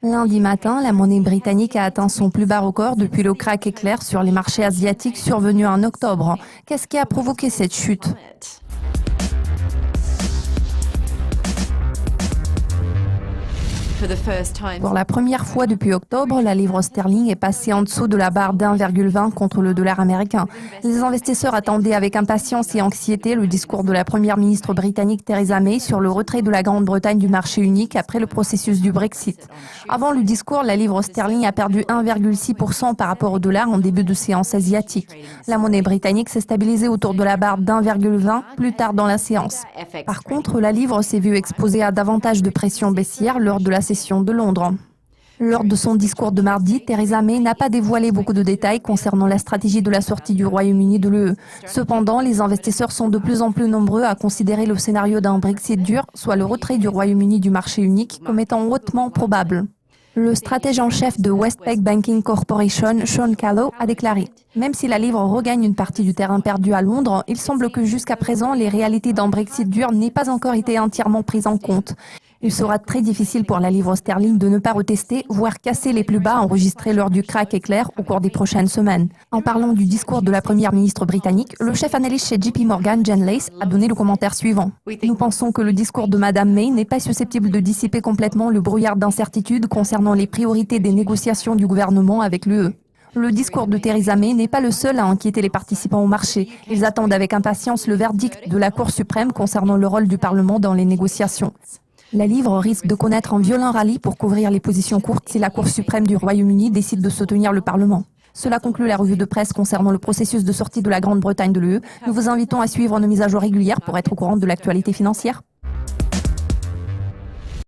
Lundi matin, la monnaie britannique a atteint son plus bas record depuis le krach éclair sur les marchés asiatiques survenu en octobre. Qu'est-ce qui a provoqué cette chute? Pour la première fois depuis octobre, la livre sterling est passée en dessous de la barre d'1,20 contre le dollar américain. Les investisseurs attendaient avec impatience et anxiété le discours de la première ministre britannique Theresa May sur le retrait de la Grande-Bretagne du marché unique après le processus du Brexit. Avant le discours, la livre sterling a perdu 1,6% par rapport au dollar en début de séance asiatique. La monnaie britannique s'est stabilisée autour de la barre d'1,20 plus tard dans la séance. Par contre, la livre s'est vue exposée à davantage de pression baissière lors de la session de Londres. Lors de son discours de mardi, Theresa May n'a pas dévoilé beaucoup de détails concernant la stratégie de la sortie du Royaume-Uni de l'UE. Cependant, les investisseurs sont de plus en plus nombreux à considérer le scénario d'un Brexit dur, soit le retrait du Royaume-Uni du marché unique, comme étant hautement probable. Le stratège en chef de Westpac Banking Corporation, Sean Callow, a déclaré « Même si la livre regagne une partie du terrain perdu à Londres, il semble que jusqu'à présent, les réalités d'un Brexit dur n'aient pas encore été entièrement prises en compte. Il sera très difficile pour la livre sterling de ne pas retester, voire casser les plus bas enregistrés lors du krach éclair au cours des prochaines semaines. » En parlant du discours de la première ministre britannique, le chef analyste chez JP Morgan, Jen Lace, a donné le commentaire suivant. « Nous pensons que le discours de Madame May n'est pas susceptible de dissiper complètement le brouillard d'incertitude concernant les priorités des négociations du gouvernement avec l'UE. Le discours de Theresa May n'est pas le seul à inquiéter les participants au marché. Ils attendent avec impatience le verdict de la Cour suprême concernant le rôle du Parlement dans les négociations. La livre risque de connaître un violent rallye pour couvrir les positions courtes si la Cour suprême du Royaume-Uni décide de soutenir le Parlement. Cela conclut la revue de presse concernant le processus de sortie de la Grande-Bretagne de l'UE. Nous vous invitons à suivre nos mises à jour régulières pour être au courant de l'actualité financière.